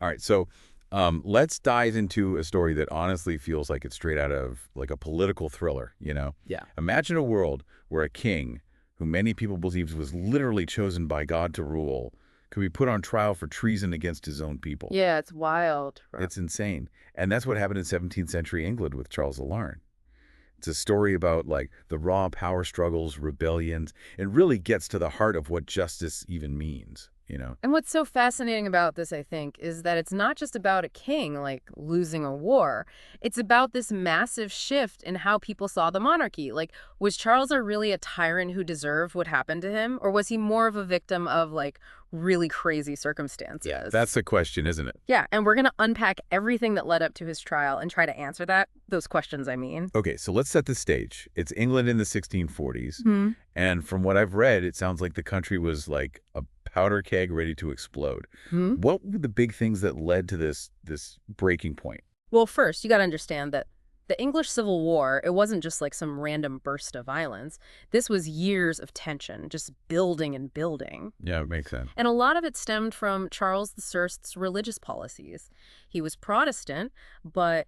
All right, so let's dive into a story that honestly feels like it's straight out of like a political thriller, you know? Yeah. Imagine a world where a king, who many people believed was literally chosen by God to rule, could be put on trial for treason against his own people. Yeah, it's wild. It's insane. And that's what happened in 17th century England with Charles Alarm. It's a story about like the raw power struggles, rebellions, and really gets to the heart of what justice even means, you know? And what's so fascinating about this, I think, is that it's not just about a king, like, losing a war. It's about this massive shift in how people saw the monarchy. Like, was Charles really a tyrant who deserved what happened to him? Or was he more of a victim of, like, really crazy Yeah, circumstances? that's the question, isn't it? Yeah, and we're going to unpack everything that led up to his trial and try to answer those questions, I mean. Okay, so let's set the stage. It's England in the 1640s, Hmm. and from what I've read, it sounds like the country was like a powder keg ready to explode. Hmm. What were the big things that led to this breaking point? Well, first, you got to understand that the English Civil War, it wasn't just like some random burst of violence. This was years of tension, just building and building. Yeah, it makes sense. And a lot of it stemmed from Charles I religious policies. He was Protestant, but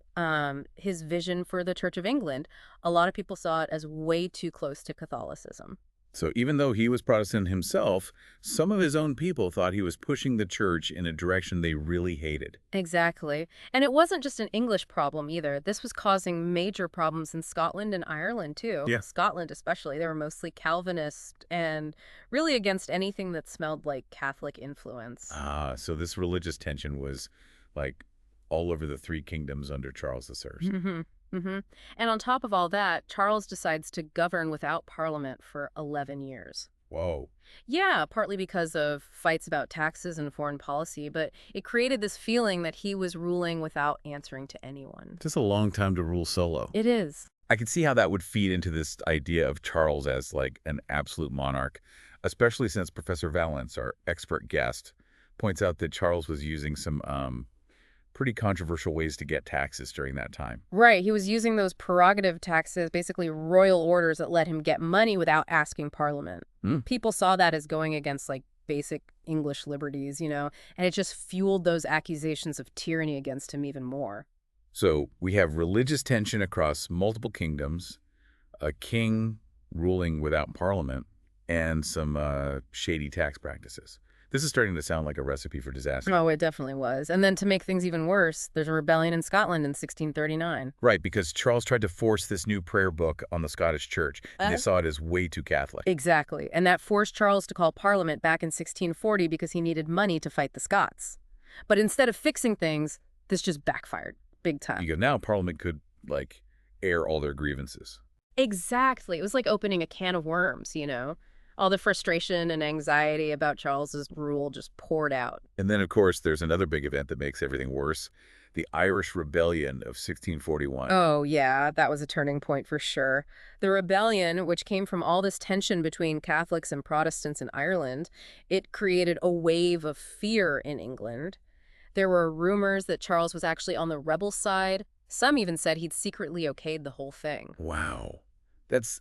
his vision for the Church of England, a lot of people saw it as way too close to Catholicism. So even though he was Protestant himself, some of his own people thought he was pushing the church in a direction they really hated. Exactly. And it wasn't just an English problem either. This was causing major problems in Scotland and Ireland, too. Yeah. Scotland, especially. They were mostly Calvinist and really against anything that smelled like Catholic influence. So this religious tension was like all over the three kingdoms under Charles I. Hmm. Hmm. And on top of all that, Charles decides to govern without Parliament for 11 years. Whoa. Yeah, partly because of fights about taxes and foreign policy, but it created this feeling that he was ruling without answering to anyone. Just a long time to rule solo. It is. I could see how that would feed into this idea of Charles as like an absolute monarch, especially since Professor Valence, our expert guest, points out that Charles was using some pretty controversial ways to get taxes during that time. Right, he was using those prerogative taxes, basically royal orders that let him get money without asking Parliament. Hmm. People saw that as going against, like, basic English liberties, and it just fueled those accusations of tyranny against him even more. So we have religious tension across multiple kingdoms, a king ruling without parliament, and some shady tax practices. This is starting to sound like a recipe for disaster. Oh, it definitely was. And then to make things even worse, there's a rebellion in Scotland in 1639. Right, because Charles tried to force this new prayer book on the Scottish church, and they Uh, saw it as way too Catholic. Exactly. And that forced Charles to call Parliament back in 1640 because he needed money to fight the Scots. But instead of fixing things, this just backfired big time. You go, now Parliament could, like, air all their grievances. Exactly. It was like opening a can of worms. All the frustration and anxiety about Charles's rule just poured out. And then, of course, there's another big event that makes everything worse, the Irish Rebellion of 1641. Oh, yeah, that was a turning point for sure. The rebellion, which came from all this tension between Catholics and Protestants in Ireland, it created a wave of fear in England. There were rumors that Charles was actually on the rebel side. Some even said he'd secretly okayed the whole thing. Wow.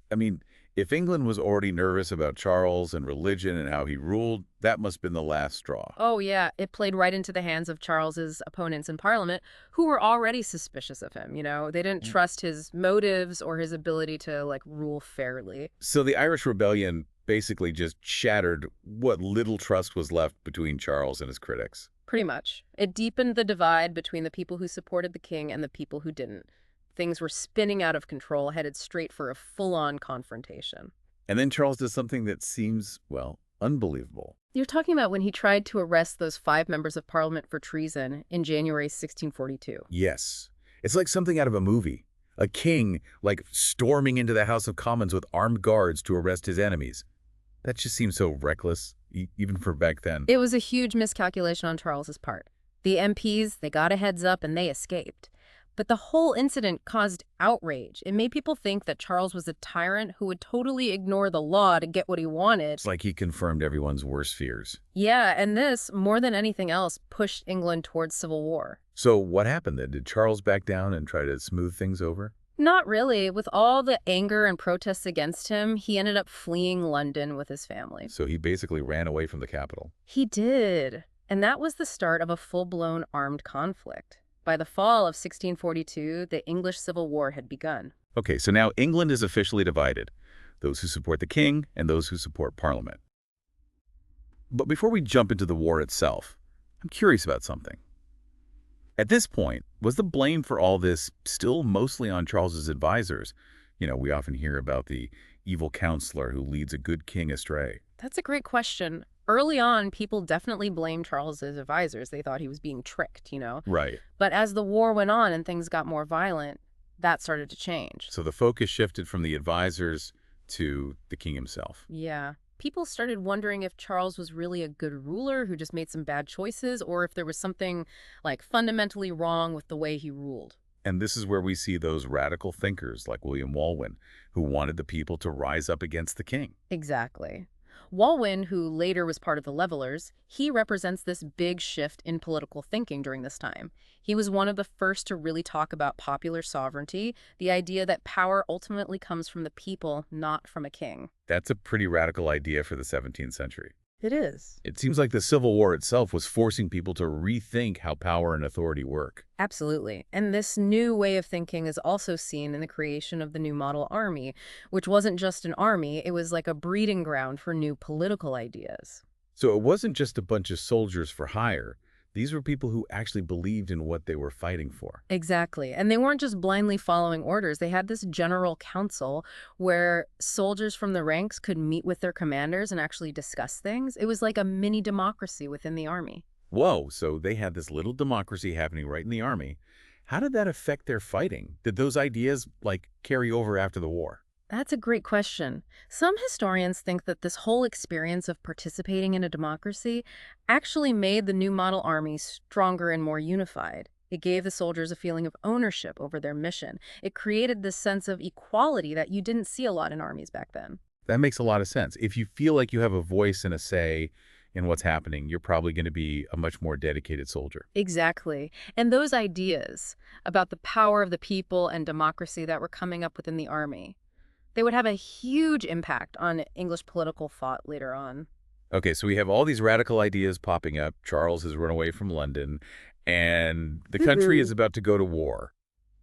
I mean, if England was already nervous about Charles and religion and how he ruled, that must have been the last straw. Oh, yeah, it played right into the hands of Charles's opponents in Parliament, who were already suspicious of him. They didn't Mm. trust his motives or his ability to, like, rule fairly. So the Irish Rebellion basically just shattered what little trust was left between Charles and his critics. Pretty much. It deepened the divide between the people who supported the king and the people who didn't. Things were spinning out of control, headed straight for a full-on confrontation. And then Charles does something that seems, well, unbelievable. You're talking about when he tried to arrest those 5 members of Parliament for treason in January 1642. Yes. It's like something out of a movie. A king, like, storming into the House of Commons with armed guards to arrest his enemies. That just seems so reckless, even for back then. It was a huge miscalculation on Charles's part. The MPs, they got a heads up and they escaped. But the whole incident caused outrage. It made people think that Charles was a tyrant who would totally ignore the law to get what he wanted. It's like he confirmed everyone's worst fears. Yeah, and this, more than anything else, pushed England towards civil war. So what happened then? Did Charles back down and try to smooth things over? Not really. With all the anger and protests against him, he ended up fleeing London with his family. So he basically ran away from the capital. He did. And that was the start of a full-blown armed conflict. By the fall of 1642, the English Civil War had begun. Okay, so now England is officially divided. Those who support the king and those who support Parliament. But before we jump into the war itself, I'm curious about something. At this point, was the blame for all this still mostly on Charles's advisors? We often hear about the evil counselor who leads a good king astray. That's a great question. Early on, people definitely blamed Charles's advisors. They thought he was being tricked. Right. But as the war went on and things got more violent, that started to change. So the focus shifted from the advisors to the king himself. Yeah. People started wondering if Charles was really a good ruler who just made some bad choices, or if there was something like fundamentally wrong with the way he ruled. And this is where we see those radical thinkers like William Walwyn, who wanted the people to rise up against the king. Exactly. Walwyn, who later was part of the Levelers, he represents this big shift in political thinking during this time. He was one of the first to really talk about popular sovereignty, the idea that power ultimately comes from the people, not from a king. That's a pretty radical idea for the 17th century. It is. It seems like the Civil War itself was forcing people to rethink how power and authority work. Absolutely. And this new way of thinking is also seen in the creation of the New Model Army, which wasn't just an army, it was like a breeding ground for new political ideas. So it wasn't just a bunch of soldiers for hire. These were people who actually believed in what they were fighting for. Exactly. And they weren't just blindly following orders. They had this general council where soldiers from the ranks could meet with their commanders and actually discuss things. It was like a mini democracy within the army. Whoa, so they had this little democracy happening right in the army. How did that affect their fighting? Did those ideas, carry over after the war? That's a great question. Some historians think that this whole experience of participating in a democracy actually made the new model army stronger and more unified. It gave the soldiers a feeling of ownership over their mission. It created this sense of equality that you didn't see a lot in armies back then. That makes a lot of sense. If you feel like you have a voice and a say in what's happening, you're probably going to be a much more dedicated soldier. Exactly. And those ideas about the power of the people and democracy that were coming up within the army, they would have a huge impact on English political thought later on. Okay, so we have all these radical ideas popping up. Charles has run away from London, and the country is about to go to war.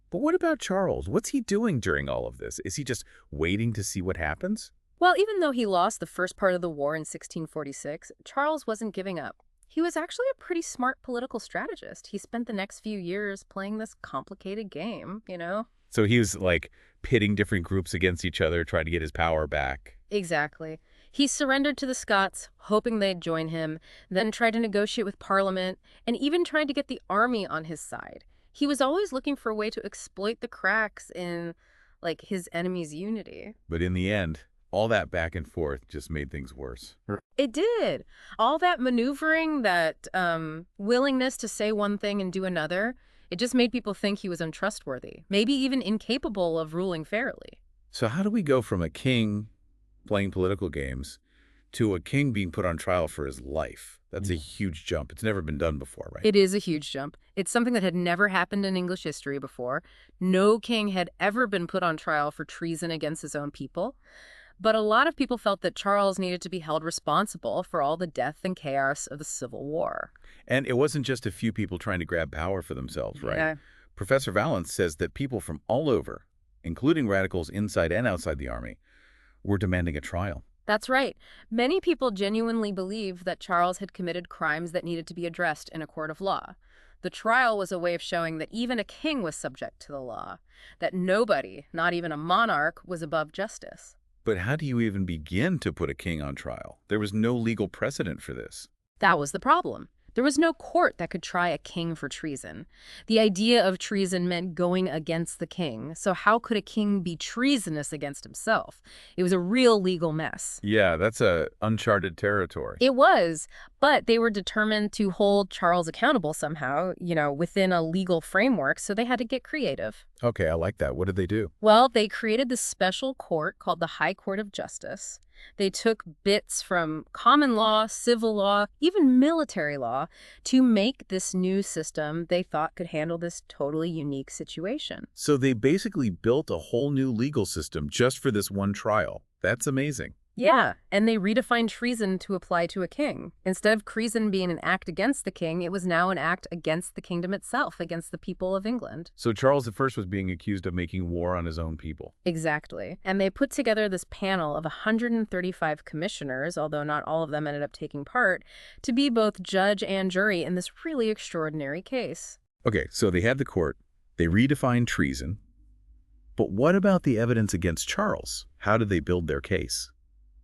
But what about Charles? What's he doing during all of this? Is he just waiting to see what happens? Well, even though he lost the first part of the war in 1646, Charles wasn't giving up. He was actually a pretty smart political strategist. He spent the next few years playing this complicated game. So he was pitting different groups against each other, trying to get his power back. Exactly. He surrendered to the Scots, hoping they'd join him, then tried to negotiate with Parliament, and even tried to get the army on his side. He was always looking for a way to exploit the cracks in, his enemy's unity. But in the end, all that back and forth just made things worse. It did. All that maneuvering, that willingness to say one thing and do another, it just made people think he was untrustworthy, maybe even incapable of ruling fairly. So how do we go from a king playing political games to a king being put on trial for his life? That's a huge jump. It's never been done before, right? It is a huge jump. It's something that had never happened in English history before. No king had ever been put on trial for treason against his own people. But a lot of people felt that Charles needed to be held responsible for all the death and chaos of the Civil War. And it wasn't just a few people trying to grab power for themselves, right? Yeah. Professor Valance says that people from all over, including radicals inside and outside the army, were demanding a trial. That's right. Many people genuinely believed that Charles had committed crimes that needed to be addressed in a court of law. The trial was a way of showing that even a king was subject to the law, that nobody, not even a monarch, was above justice. But how do you even begin to put a king on trial? There was no legal precedent for this. That was the problem. There was no court that could try a king for treason. The idea of treason meant going against the king. So how could a king be treasonous against himself? It was a real legal mess. Yeah, that's uncharted territory. It was, but they were determined to hold Charles accountable somehow, within a legal framework, so they had to get creative. Okay, I like that. What did they do? Well, they created this special court called the High Court of Justice. They took bits from common law, civil law, even military law to make this new system they thought could handle this totally unique situation. So they basically built a whole new legal system just for this one trial. That's amazing. Yeah, and they redefined treason to apply to a king. Instead of treason being an act against the king, it was now an act against the kingdom itself, against the people of England. So Charles I was being accused of making war on his own people. Exactly. And they put together this panel of 135 commissioners, although not all of them ended up taking part, to be both judge and jury in this really extraordinary case. Okay, so they had the court. They redefined treason. But what about the evidence against Charles? How did they build their case?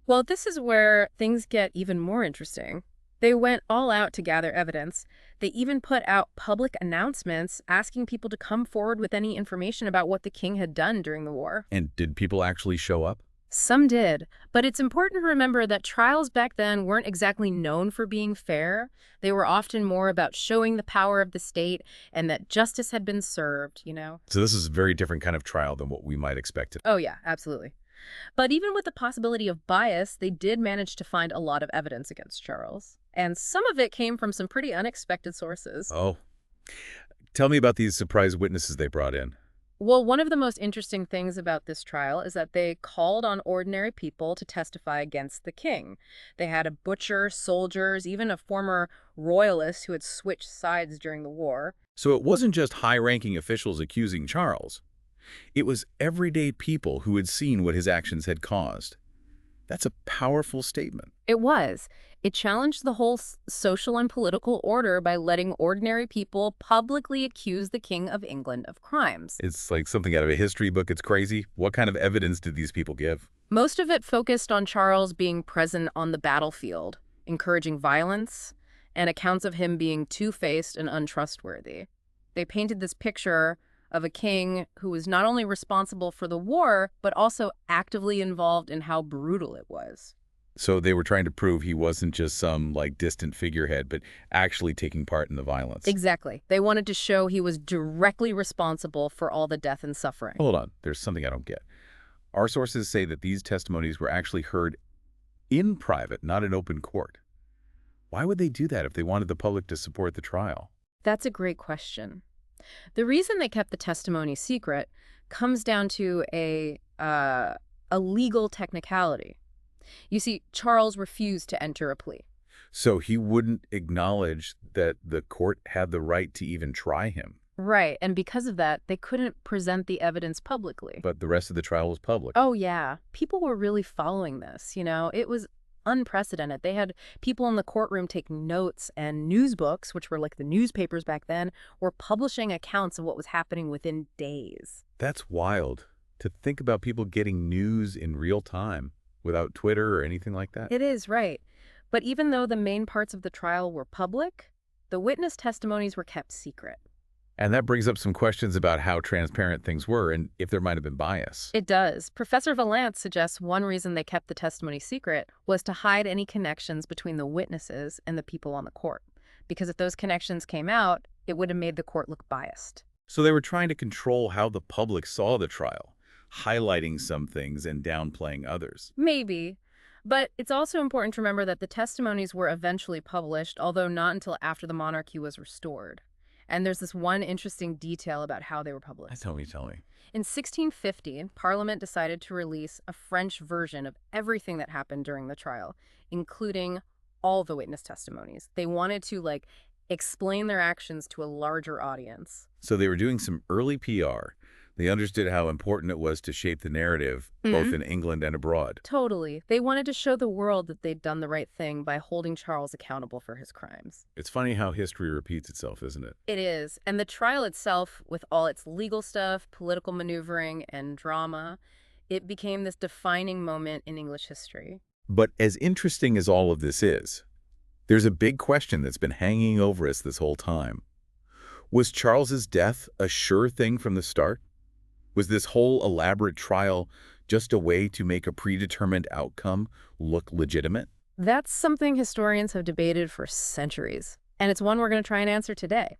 Well, this is where things get even more interesting. They went all out to gather evidence. They even put out public announcements asking people to come forward with any information about what the king had done during the war. And did people actually show up? Some did, but it's important to remember that trials back then weren't exactly known for being fair. They were often more about showing the power of the state and that justice had been served. So this is a very different kind of trial than what we might expect. Oh, yeah, absolutely. But even with the possibility of bias, they did manage to find a lot of evidence against Charles. And some of it came from some pretty unexpected sources. Oh, tell me about these surprise witnesses they brought in. Well, one of the most interesting things about this trial is that they called on ordinary people to testify against the king. They had a butcher, soldiers, even a former royalist who had switched sides during the war. So it wasn't just high-ranking officials accusing Charles. It was everyday people who had seen what his actions had caused. That's a powerful statement. It was. It challenged the whole social and political order by letting ordinary people publicly accuse the King of England of crimes. It's like something out of a history book. It's crazy. What kind of evidence did these people give? Most of it focused on Charles being present on the battlefield, encouraging violence, and accounts of him being two-faced and untrustworthy. They painted this picture of a king who was not only responsible for the war, but also actively involved in how brutal it was. So they were trying to prove he wasn't just some, distant figurehead, but actually taking part in the violence. Exactly. They wanted to show he was directly responsible for all the death and suffering. Hold on. There's something I don't get. Our sources say that these testimonies were actually heard in private, not in open court. Why would they do that if they wanted the public to support the trial? That's a great question. The reason they kept the testimony secret comes down to a legal technicality. You see, Charles refused to enter a plea. So he wouldn't acknowledge that the court had the right to even try him. Right, and because of that, they couldn't present the evidence publicly. But the rest of the trial was public. Oh, yeah. People were really following this. It was unprecedented. They had people in the courtroom taking notes, and news books, which were like the newspapers back then, were publishing accounts of what was happening within days. That's wild. To think about people getting news in real time without Twitter or anything like that. It is, right. But even though the main parts of the trial were public, the witness testimonies were kept secret. And that brings up some questions about how transparent things were and if there might have been bias. It does. Professor Valance suggests one reason they kept the testimony secret was to hide any connections between the witnesses and the people on the court. Because if those connections came out, it would have made the court look biased. So they were trying to control how the public saw the trial, highlighting some things and downplaying others. Maybe. But it's also important to remember that the testimonies were eventually published, although not until after the monarchy was restored. And there's this one interesting detail about how they were published. Tell me. In 1650, Parliament decided to release a French version of everything that happened during the trial, including all the witness testimonies. They wanted to, explain their actions to a larger audience. So they were doing some early PR. They understood how important it was to shape the narrative, both in England and abroad. Totally. They wanted to show the world that they'd done the right thing by holding Charles accountable for his crimes. It's funny how history repeats itself, isn't it? It is. And the trial itself, with all its legal stuff, political maneuvering, and drama, it became this defining moment in English history. But as interesting as all of this is, there's a big question that's been hanging over us this whole time. Was Charles's death a sure thing from the start? Was this whole elaborate trial just a way to make a predetermined outcome look legitimate? That's something historians have debated for centuries, and it's one we're going to try and answer today.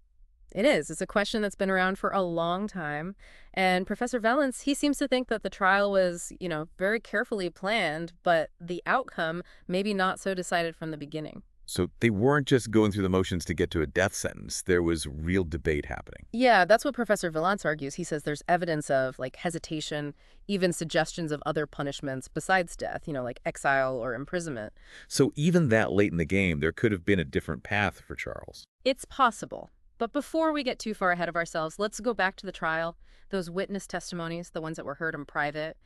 It is. It's a question that's been around for a long time, and Professor Valance, he seems to think that the trial was, very carefully planned, but the outcome maybe not so decided from the beginning. So they weren't just going through the motions to get to a death sentence. There was real debate happening. Yeah, that's what Professor Valance argues. He says there's evidence of, like, hesitation, even suggestions of other punishments besides death, like exile or imprisonment. So even that late in the game, there could have been a different path for Charles. It's possible. But before we get too far ahead of ourselves, let's go back to the trial, those witness testimonies, the ones that were heard in private.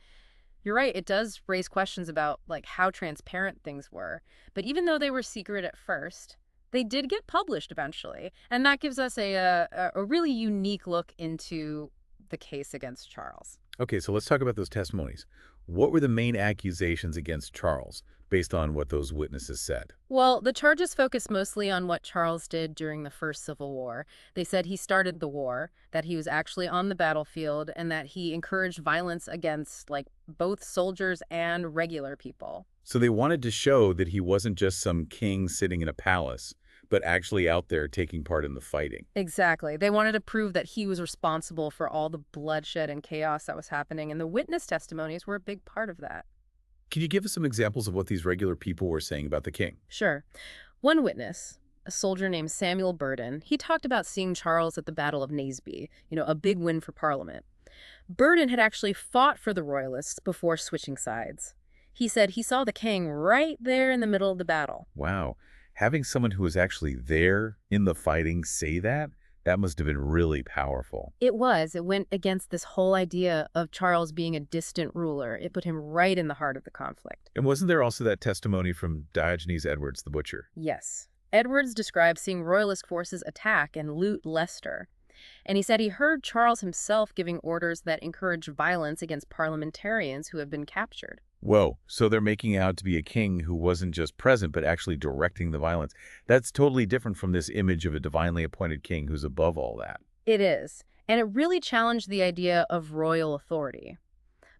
You're right, it does raise questions about, like, how transparent things were. But even though they were secret at first, they did get published eventually. And that gives us a really unique look into the case against Charles. Okay, so let's talk about those testimonies. What were the main accusations against Charles based on what those witnesses said? Well, the charges focus mostly on what Charles did during the First Civil War. They said he started the war, that he was actually on the battlefield, and that he encouraged violence against, like, both soldiers and regular people. So they wanted to show that he wasn't just some king sitting in a palace, but actually out there taking part in the fighting. Exactly. They wanted to prove that he was responsible for all the bloodshed and chaos that was happening, and the witness testimonies were a big part of that. Can you give us some examples of what these regular people were saying about the king? Sure. One witness, a soldier named Samuel Burden, he talked about seeing Charles at the Battle of Naseby, a big win for Parliament. Burden had actually fought for the Royalists before switching sides. He said he saw the king right there in the middle of the battle. Wow. Having someone who was actually there in the fighting say that, that must have been really powerful. It was. It went against this whole idea of Charles being a distant ruler. It put him right in the heart of the conflict. And wasn't there also that testimony from Diogenes Edwards, the butcher? Yes. Edwards described seeing Royalist forces attack and loot Leicester. And he said he heard Charles himself giving orders that encouraged violence against parliamentarians who had been captured. Whoa, so they're making out to be a king who wasn't just present, but actually directing the violence. That's totally different from this image of a divinely appointed king who's above all that. It is. And it really challenged the idea of royal authority.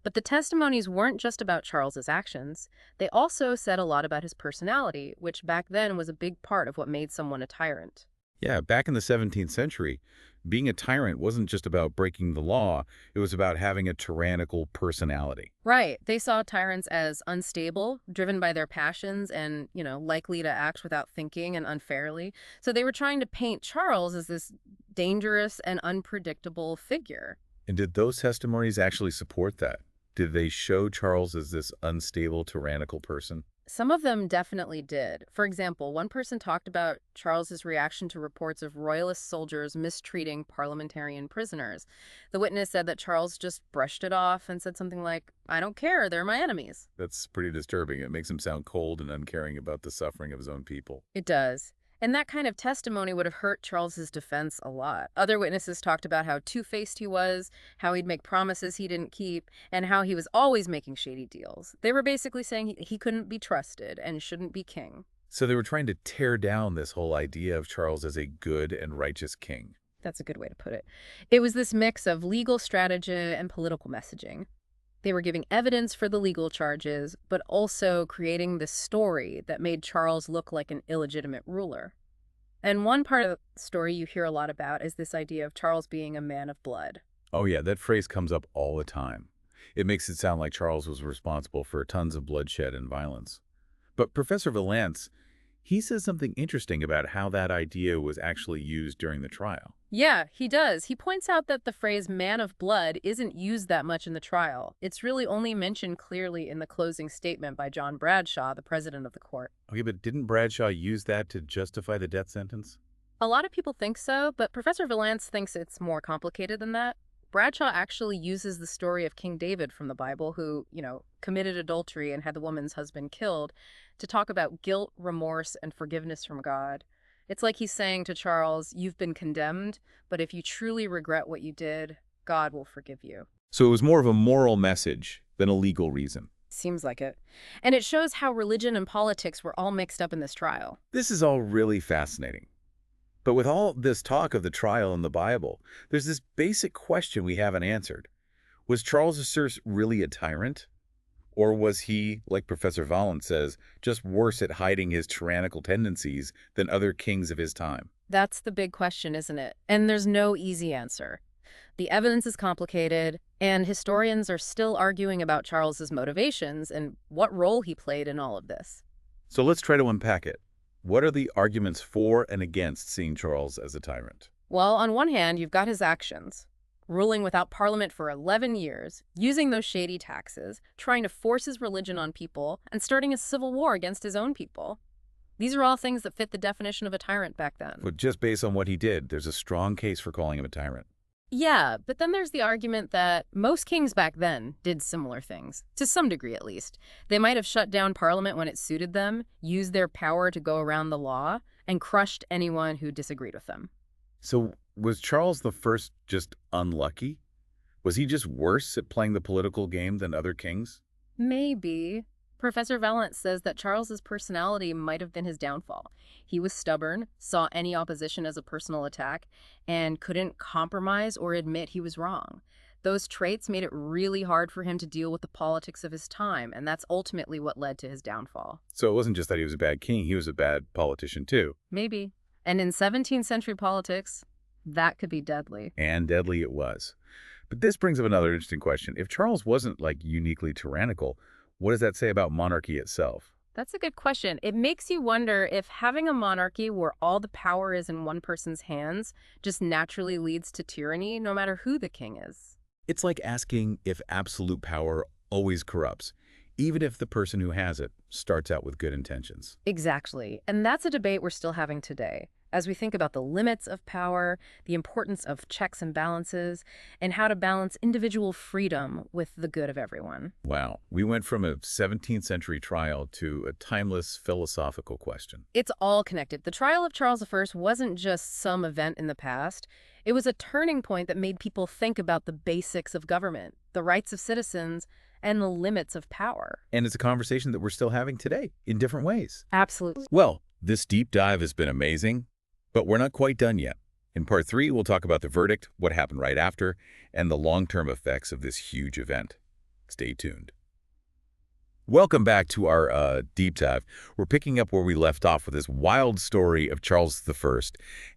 But the testimonies weren't just about Charles's actions. They also said a lot about his personality, which back then was a big part of what made someone a tyrant. Yeah, back in the 17th century, being a tyrant wasn't just about breaking the law, it was about having a tyrannical personality. Right. They saw tyrants as unstable, driven by their passions, and, likely to act without thinking and unfairly. So they were trying to paint Charles as this dangerous and unpredictable figure. And did those testimonies actually support that? Did they show Charles as this unstable, tyrannical person? Some of them definitely did. For example, one person talked about Charles's reaction to reports of royalist soldiers mistreating parliamentarian prisoners. The witness said that Charles just brushed it off and said something like, "I don't care, they're my enemies." That's pretty disturbing. It makes him sound cold and uncaring about the suffering of his own people. It does. And that kind of testimony would have hurt Charles's defense a lot. Other witnesses talked about how two-faced he was, how he'd make promises he didn't keep, and how he was always making shady deals. They were basically saying he couldn't be trusted and shouldn't be king. So they were trying to tear down this whole idea of Charles as a good and righteous king. That's a good way to put it. It was this mix of legal strategy and political messaging. They were giving evidence for the legal charges, but also creating this story that made Charles look like an illegitimate ruler. And one part of the story you hear a lot about is this idea of Charles being a man of blood. Oh yeah, that phrase comes up all the time. It makes it sound like Charles was responsible for tons of bloodshed and violence. But Professor Valance, he says something interesting about how that idea was actually used during the trial. Yeah, he does. He points out that the phrase man of blood isn't used that much in the trial. It's really only mentioned clearly in the closing statement by John Bradshaw, the president of the court. Okay, but didn't Bradshaw use that to justify the death sentence? A lot of people think so, but Professor Valance thinks it's more complicated than that. Bradshaw actually uses the story of King David from the Bible, who, committed adultery and had the woman's husband killed, to talk about guilt, remorse, and forgiveness from God. It's like he's saying to Charles, you've been condemned, but if you truly regret what you did, God will forgive you. So it was more of a moral message than a legal reason. Seems like it. And it shows how religion and politics were all mixed up in this trial. This is all really fascinating. But with all this talk of the trial in the Bible, there's this basic question we haven't answered. Was Charles VI really a tyrant? Or was he, like Professor Valance says, just worse at hiding his tyrannical tendencies than other kings of his time? That's the big question, isn't it? And there's no easy answer. The evidence is complicated, and historians are still arguing about Charles's motivations and what role he played in all of this. So let's try to unpack it. What are the arguments for and against seeing Charles as a tyrant? Well, on one hand, you've got his actions. Ruling without parliament for 11 years, using those shady taxes, trying to force his religion on people, and starting a civil war against his own people. These are all things that fit the definition of a tyrant back then. But just based on what he did, there's a strong case for calling him a tyrant. Yeah, but then there's the argument that most kings back then did similar things, to some degree at least. They might have shut down parliament when it suited them, used their power to go around the law, and crushed anyone who disagreed with them. So was Charles the First just unlucky? Was he just worse at playing the political game than other kings? Maybe. Professor Valence says that Charles's personality might have been his downfall. He was stubborn, saw any opposition as a personal attack, and couldn't compromise or admit he was wrong. Those traits made it really hard for him to deal with the politics of his time, and that's ultimately what led to his downfall. So it wasn't just that he was a bad king, he was a bad politician too. Maybe. And in 17th century politics, that could be deadly. And deadly it was. But this brings up another interesting question. If Charles wasn't, like, uniquely tyrannical, what does that say about monarchy itself? That's a good question. It makes you wonder if having a monarchy where all the power is in one person's hands just naturally leads to tyranny, no matter who the king is. It's like asking if absolute power always corrupts, even if the person who has it starts out with good intentions. Exactly. And that's a debate we're still having today. As we think about the limits of power, the importance of checks and balances, and how to balance individual freedom with the good of everyone. Wow, we went from a 17th century trial to a timeless philosophical question. It's all connected. The trial of Charles I wasn't just some event in the past. It was a turning point that made people think about the basics of government, the rights of citizens, and the limits of power. And it's a conversation that we're still having today in different ways. Absolutely. Well, this deep dive has been amazing, but we're not quite done yet. In part 3, we'll talk about the verdict, what happened right after, and the long-term effects of this huge event. Stay tuned. Welcome back to our deep dive. We're picking up where we left off with this wild story of Charles I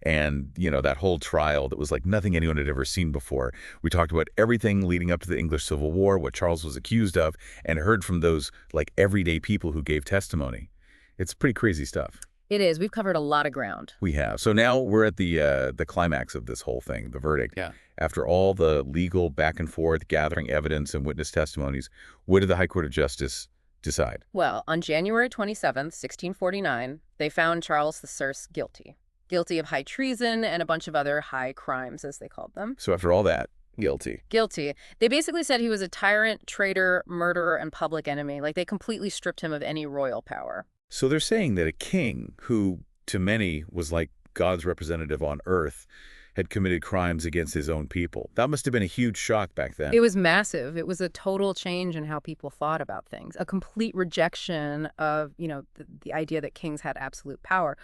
and, that whole trial that was like nothing anyone had ever seen before. We talked about everything leading up to the English Civil War, what Charles was accused of, and heard from those like everyday people who gave testimony. It's pretty crazy stuff. It is. We've covered a lot of ground. We have. So now we're at the climax of this whole thing, the verdict. Yeah. After all the legal back and forth, gathering evidence and witness testimonies, what did the High Court of Justice decide? Well, on January 27th, 1649, they found Charles I guilty. Guilty of high treason and a bunch of other high crimes, as they called them. So after all that, guilty. Guilty. They basically said he was a tyrant, traitor, murderer, and public enemy. Like, they completely stripped him of any royal power. So they're saying that a king who, to many, was like God's representative on earth, had committed crimes against his own people. That must have been a huge shock back then. It was massive. It was a total change in how people thought about things. A complete rejection of, the idea that kings had absolute power.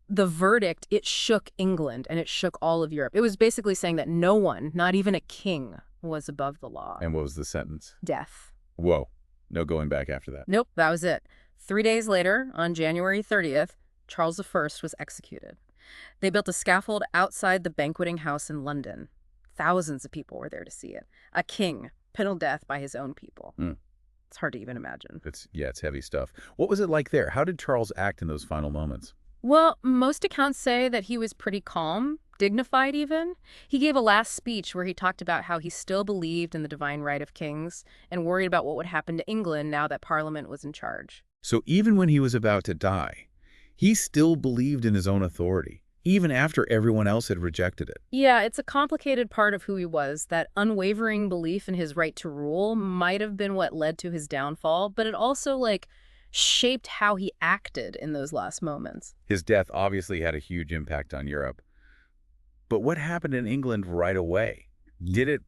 The verdict, it shook England and it shook all of Europe. It was basically saying that no one, not even a king, was above the law. And what was the sentence? Death. Whoa. No going back after that. Nope, that was it. 3 days later, on January 30th, Charles I was executed. They built a scaffold outside the banqueting house in London. Thousands of people were there to see it. A king put to death by his own people. It's hard to even imagine. It's heavy stuff. What was it like there? How did Charles act in those final moments? Well, most accounts say that he was pretty calm, dignified even. He gave a last speech where he talked about how he still believed in the divine right of kings and worried about what would happen to England now that Parliament was in charge. So even when he was about to die, he still believed in his own authority, even after everyone else had rejected it. Yeah, it's a complicated part of who he was. That unwavering belief in his right to rule might have been what led to his downfall, but it also, shaped how he acted in those last moments. His death obviously had a huge impact on Europe. But what happened in England right away? Did it,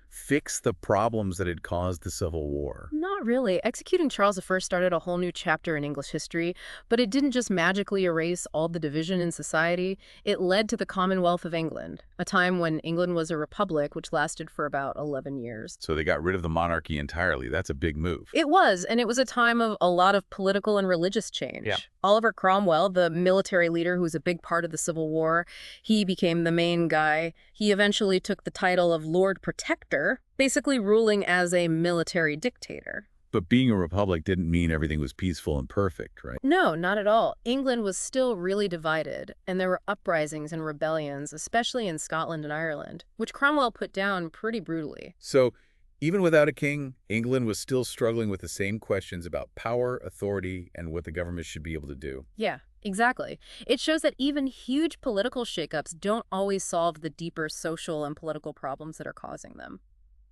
fix the problems that had caused the Civil War? Not really. Executing Charles I started a whole new chapter in English history, but it didn't just magically erase all the division in society. It led to the Commonwealth of England, a time when England was a republic, which lasted for about 11 years. So they got rid of the monarchy entirely. That's a big move. It was, and it was a time of a lot of political and religious change. Yeah. Oliver Cromwell, the military leader who was a big part of the Civil War, he became the main guy. He eventually took the title of Lord Protector, basically ruling as a military dictator. But being a republic didn't mean everything was peaceful and perfect, right? No, not at all. England was still really divided, and there were uprisings and rebellions, especially in Scotland and Ireland, which Cromwell put down pretty brutally. So, even without a king, England was still struggling with the same questions about power, authority, and what the government should be able to do. Yeah, exactly. It shows that even huge political shakeups don't always solve the deeper social and political problems that are causing them.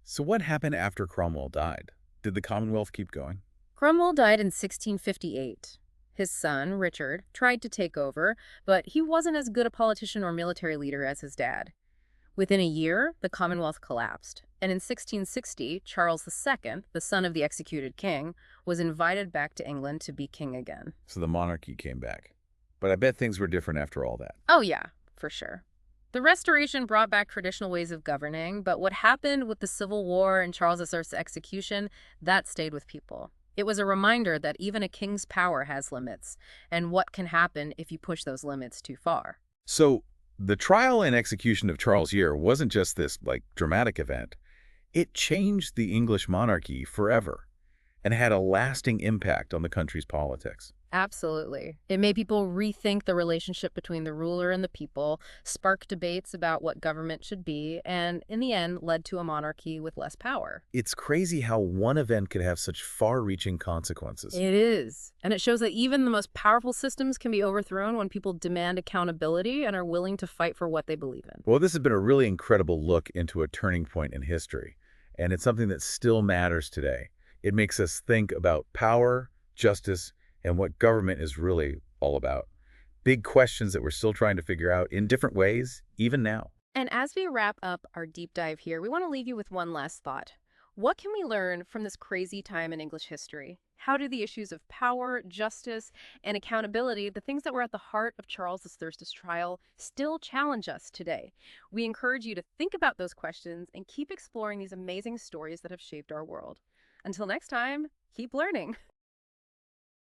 So what happened after Cromwell died? Did the Commonwealth keep going? Cromwell died in 1658. His son, Richard, tried to take over, but he wasn't as good a politician or military leader as his dad. Within a year, the Commonwealth collapsed, and in 1660, Charles II, the son of the executed king, was invited back to England to be king again. So the monarchy came back. But I bet things were different after all that. Oh yeah, for sure. The Restoration brought back traditional ways of governing, but what happened with the Civil War and Charles II's execution, that stayed with people. It was a reminder that even a king's power has limits, and what can happen if you push those limits too far. So the trial and execution of Charles Year wasn't just this, dramatic event. It changed the English monarchy forever and had a lasting impact on the country's politics. Absolutely. It made people rethink the relationship between the ruler and the people, sparked debates about what government should be, and in the end led to a monarchy with less power. It's crazy how one event could have such far-reaching consequences. It is. And it shows that even the most powerful systems can be overthrown when people demand accountability and are willing to fight for what they believe in. Well, this has been a really incredible look into a turning point in history, and it's something that still matters today. It makes us think about power, justice, and what government is really all about. Big questions that we're still trying to figure out in different ways, even now. And as we wrap up our deep dive here, we want to leave you with one last thought. What can we learn from this crazy time in English history? How do the issues of power, justice, and accountability, the things that were at the heart of Charles II's trial, still challenge us today? We encourage you to think about those questions and keep exploring these amazing stories that have shaped our world. Until next time, keep learning.